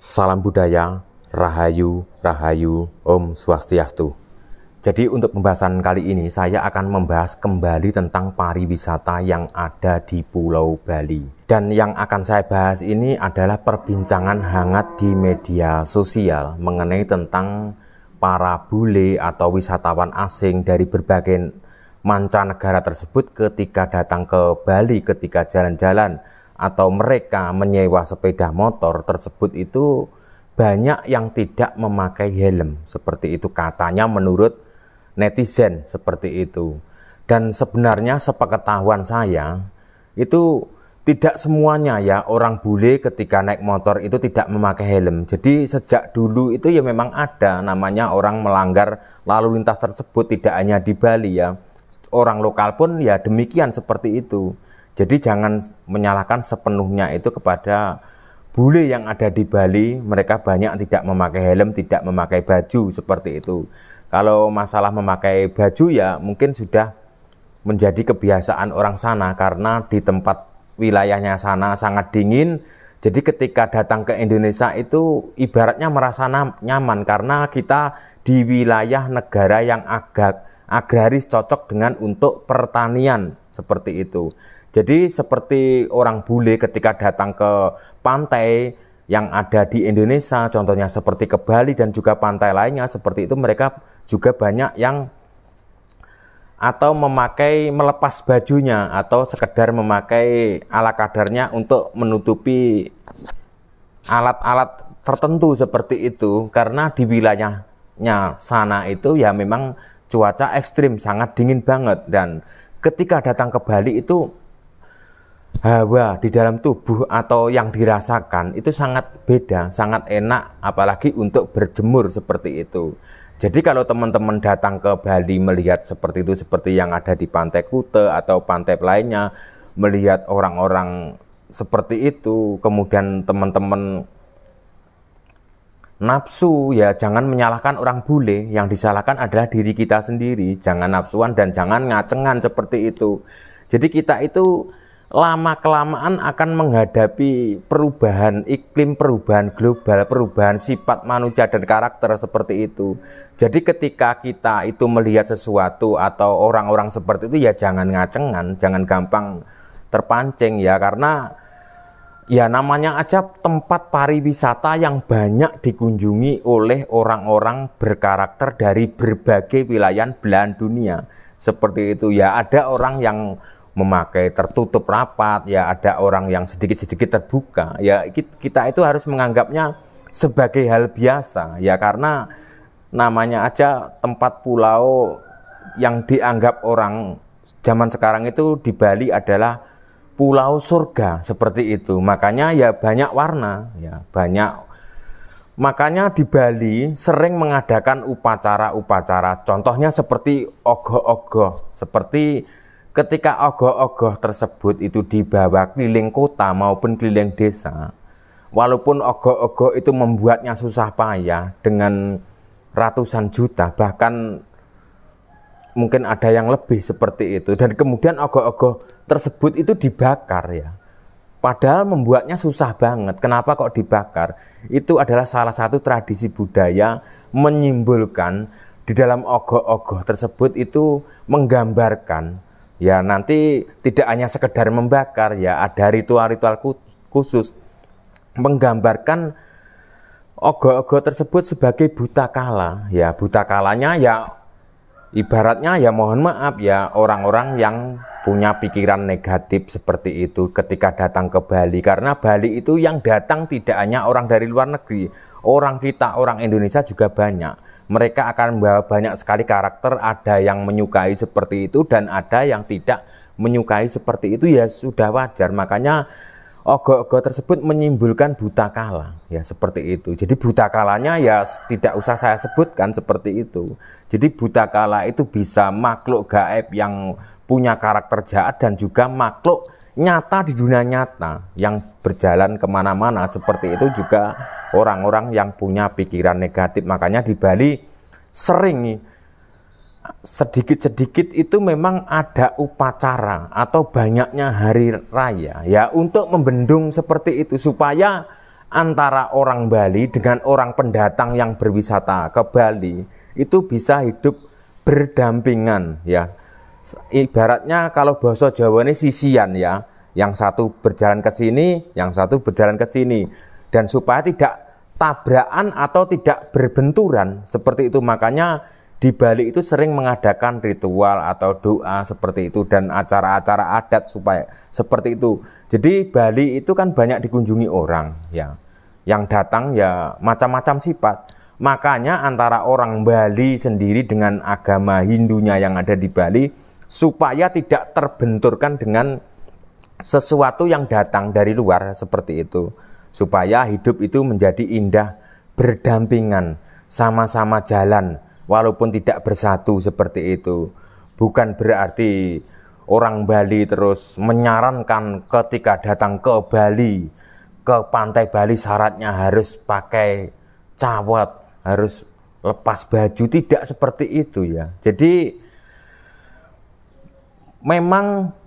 Salam budaya, Rahayu, Rahayu, Om Swastiastu. Jadi untuk pembahasan kali ini saya akan membahas kembali tentang pariwisata yang ada di Pulau Bali. Dan yang akan saya bahas ini adalah perbincangan hangat di media sosial mengenai tentang para bule atau wisatawan asing dari berbagai mancanegara tersebut ketika datang ke Bali, ketika jalan-jalan atau mereka menyewa sepeda motor tersebut itu banyak yang tidak memakai helm. Seperti itu katanya menurut netizen seperti itu. Dan sebenarnya sepengetahuan saya itu tidak semuanya ya orang bule ketika naik motor itu tidak memakai helm. Jadi sejak dulu itu ya memang ada namanya orang melanggar lalu lintas tersebut, tidak hanya di Bali ya. Orang lokal pun ya demikian seperti itu. Jadi jangan menyalahkan sepenuhnya itu kepada bule yang ada di Bali. Mereka banyak tidak memakai helm, tidak memakai baju seperti itu. Kalau masalah memakai baju ya mungkin sudah menjadi kebiasaan orang sana karena di tempat wilayahnya sana sangat dingin. Jadi ketika datang ke Indonesia itu ibaratnya merasa nyaman karena kita di wilayah negara yang agak agraris, cocok dengan untuk pertanian seperti itu. Jadi seperti orang bule ketika datang ke pantai yang ada di Indonesia, contohnya seperti ke Bali dan juga pantai lainnya seperti itu, mereka juga banyak yang atau melepas bajunya atau sekedar memakai ala kadarnya untuk menutupi alat-alat tertentu seperti itu, karena di wilayahnya sana itu ya memang cuaca ekstrim, sangat dingin banget. Dan ketika datang ke Bali itu hawa di dalam tubuh atau yang dirasakan itu sangat beda, sangat enak, apalagi untuk berjemur seperti itu. Jadi kalau teman-teman datang ke Bali melihat seperti itu, seperti yang ada di Pantai Kute atau pantai lainnya, melihat orang-orang seperti itu, kemudian teman-teman nafsu, ya jangan menyalahkan orang bule, yang disalahkan adalah diri kita sendiri. Jangan nafsuan dan jangan ngacengan seperti itu. Jadi kita itu lama-kelamaan akan menghadapi perubahan iklim, perubahan global, perubahan sifat manusia dan karakter seperti itu. Jadi ketika kita itu melihat sesuatu atau orang-orang seperti itu ya jangan ngacengan, jangan gampang terpancing ya, karena ya namanya aja tempat pariwisata yang banyak dikunjungi oleh orang-orang berkarakter dari berbagai wilayah belahan dunia. Seperti itu ya, ada orang yang memakai tertutup rapat, ya ada orang yang sedikit-sedikit terbuka. Ya kita itu harus menganggapnya sebagai hal biasa ya, karena namanya aja tempat pulau yang dianggap orang zaman sekarang itu di Bali adalah pulau surga seperti itu. Makanya ya banyak warna ya, banyak. Makanya di Bali sering mengadakan upacara-upacara, contohnya seperti ogoh-ogoh. Seperti ketika ogoh-ogoh tersebut itu dibawa keliling kota maupun keliling desa, walaupun ogoh-ogoh itu membuatnya susah payah dengan ratusan juta, bahkan mungkin ada yang lebih seperti itu, dan kemudian ogoh-ogoh tersebut itu dibakar ya, padahal membuatnya susah banget. Kenapa kok dibakar? Itu adalah salah satu tradisi budaya menyimbolkan di dalam ogoh-ogoh tersebut itu menggambarkan ya nanti tidak hanya sekedar membakar ya, ada ritual-ritual khusus menggambarkan ogoh-ogoh tersebut sebagai buta kala ya. Buta kalanya ya ibaratnya ya mohon maaf ya, orang-orang yang punya pikiran negatif seperti itu ketika datang ke Bali. Karena Bali itu yang datang tidak hanya orang dari luar negeri, orang kita, orang Indonesia juga banyak. Mereka akan membawa banyak sekali karakter, ada yang menyukai seperti itu dan ada yang tidak menyukai seperti itu, ya sudah wajar. Makanya ogoh-ogoh tersebut menyimbolkan buta kala ya, seperti itu. Jadi buta kalanya ya tidak usah saya sebutkan seperti itu. Jadi buta kala itu bisa makhluk gaib yang punya karakter jahat dan juga makhluk nyata di dunia nyata yang berjalan kemana-mana seperti itu, juga orang-orang yang punya pikiran negatif. Makanya di Bali sering sedikit-sedikit itu memang ada upacara atau banyaknya hari raya ya, untuk membendung seperti itu supaya antara orang Bali dengan orang pendatang yang berwisata ke Bali itu bisa hidup berdampingan ya. Ibaratnya kalau bahasa Jawa ini sisian ya, yang satu berjalan ke sini, yang satu berjalan ke sini, dan supaya tidak tabrakan atau tidak berbenturan seperti itu. Makanya di Bali itu sering mengadakan ritual atau doa seperti itu dan acara-acara adat supaya seperti itu. Jadi Bali itu kan banyak dikunjungi orang ya. Yang datang ya macam-macam sifat. Makanya antara orang Bali sendiri dengan agama Hindunya yang ada di Bali supaya tidak terbenturkan dengan sesuatu yang datang dari luar seperti itu. Supaya hidup itu menjadi indah berdampingan, sama-sama jalan walaupun tidak bersatu seperti itu. Bukan berarti orang Bali terus menyarankan ketika datang ke Bali, ke pantai Bali syaratnya harus pakai cawat, harus lepas baju, tidak seperti itu ya. Jadi memang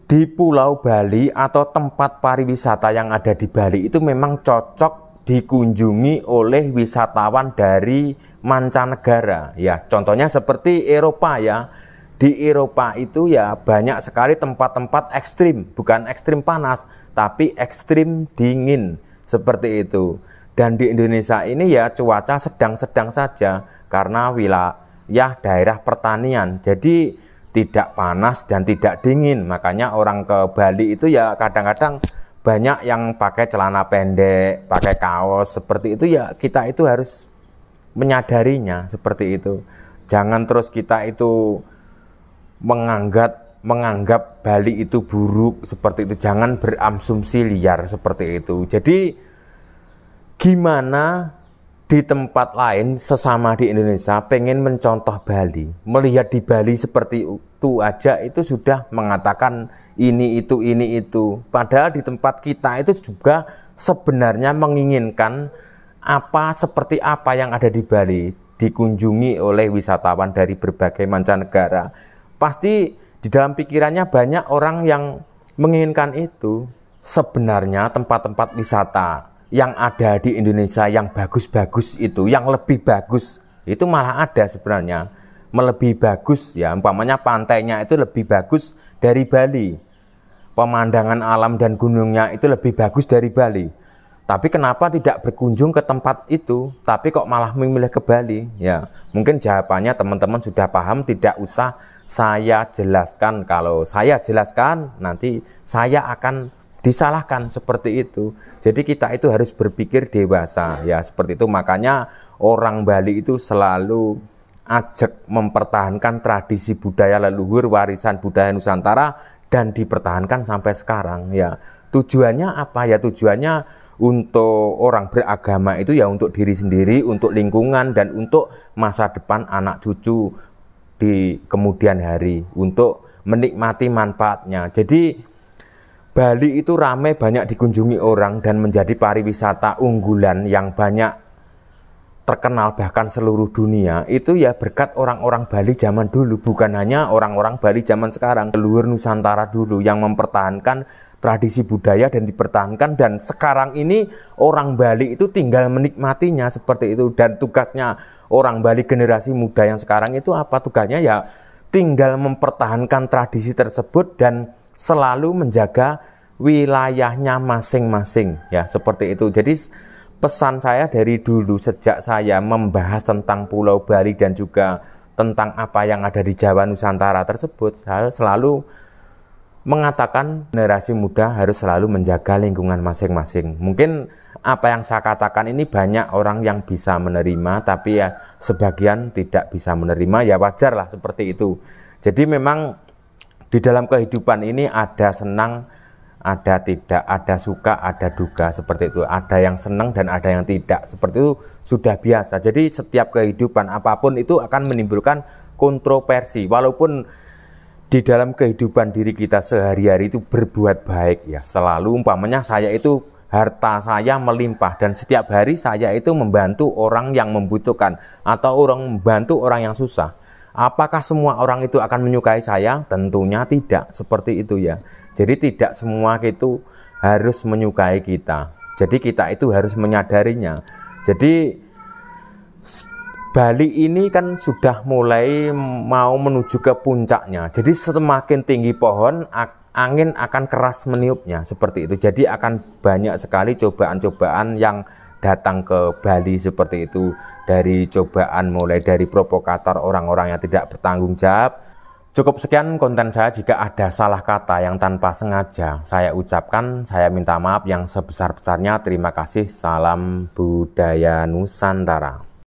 di Pulau Bali atau tempat pariwisata yang ada di Bali itu memang cocok dikunjungi oleh wisatawan dari mancanegara ya. Contohnya seperti Eropa ya. Di Eropa itu ya banyak sekali tempat-tempat ekstrim, bukan ekstrim panas tapi ekstrim dingin seperti itu. Dan di Indonesia ini ya cuaca sedang-sedang saja karena wilayah daerah pertanian, jadi tidak panas dan tidak dingin. Makanya orang ke Bali itu ya kadang-kadang banyak yang pakai celana pendek, pakai kaos seperti itu ya. Kita itu harus menyadarinya seperti itu. Jangan terus kita itu menganggap Bali itu buruk seperti itu. Jangan berasumsi liar seperti itu. Jadi gimana di tempat lain sesama di Indonesia pengen mencontoh Bali, melihat di Bali seperti itu aja itu sudah mengatakan ini itu. Padahal di tempat kita itu juga sebenarnya menginginkan seperti apa yang ada di Bali dikunjungi oleh wisatawan dari berbagai mancanegara. Pasti di dalam pikirannya banyak orang yang menginginkan itu. Sebenarnya tempat-tempat wisata yang ada di Indonesia yang bagus-bagus itu, yang lebih bagus itu malah ada sebenarnya, melebihi bagus ya. Umpamanya pantainya itu lebih bagus dari Bali, pemandangan alam dan gunungnya itu lebih bagus dari Bali. Tapi kenapa tidak berkunjung ke tempat itu, tapi kok malah memilih ke Bali? Ya, mungkin jawabannya teman-teman sudah paham, tidak usah saya jelaskan. Kalau saya jelaskan, nanti saya akan disalahkan seperti itu. Jadi kita itu harus berpikir dewasa ya, seperti itu. Makanya orang Bali itu selalu ajak mempertahankan tradisi budaya leluhur, warisan budaya Nusantara, dan dipertahankan sampai sekarang ya. Tujuannya apa ya? Tujuannya untuk orang beragama itu ya untuk diri sendiri, untuk lingkungan, dan untuk masa depan anak cucu di kemudian hari, untuk menikmati manfaatnya. Jadi Bali itu ramai, banyak dikunjungi orang dan menjadi pariwisata unggulan yang banyak terkenal bahkan seluruh dunia. Itu ya berkat orang-orang Bali zaman dulu, bukan hanya orang-orang Bali zaman sekarang. Leluhur Nusantara dulu yang mempertahankan tradisi budaya dan dipertahankan, dan sekarang ini orang Bali itu tinggal menikmatinya seperti itu. Dan tugasnya orang Bali generasi muda yang sekarang itu apa? Tugasnya ya tinggal mempertahankan tradisi tersebut dan selalu menjaga wilayahnya masing-masing ya, seperti itu. Jadi pesan saya dari dulu sejak saya membahas tentang Pulau Bali dan juga tentang apa yang ada di Jawa Nusantara tersebut, saya selalu mengatakan generasi muda harus selalu menjaga lingkungan masing-masing. Mungkin apa yang saya katakan ini banyak orang yang bisa menerima, tapi ya sebagian tidak bisa menerima, ya wajar lah seperti itu. Jadi memang di dalam kehidupan ini ada senang, ada tidak, ada suka, ada duka, seperti itu. Ada yang senang dan ada yang tidak, seperti itu sudah biasa. Jadi setiap kehidupan apapun itu akan menimbulkan kontroversi. Walaupun di dalam kehidupan diri kita sehari-hari itu berbuat baik ya, selalu umpamanya saya itu harta saya melimpah dan setiap hari saya itu membantu orang yang membutuhkan atau membantu orang yang susah. Apakah semua orang itu akan menyukai saya? Tentunya tidak, seperti itu ya. Jadi tidak semua itu harus menyukai kita. Jadi kita itu harus menyadarinya. Jadi Bali ini kan sudah mulai mau menuju ke puncaknya. Jadi semakin tinggi pohon, angin akan keras meniupnya, seperti itu. Jadi akan banyak sekali cobaan-cobaan yang datang ke Bali seperti itu. Dari cobaan mulai dari provokator, orang-orang yang tidak bertanggung jawab. Cukup sekian konten saya. Jika ada salah kata yang tanpa sengaja saya ucapkan, saya minta maaf yang sebesar-besarnya. Terima kasih. Salam budaya Nusantara.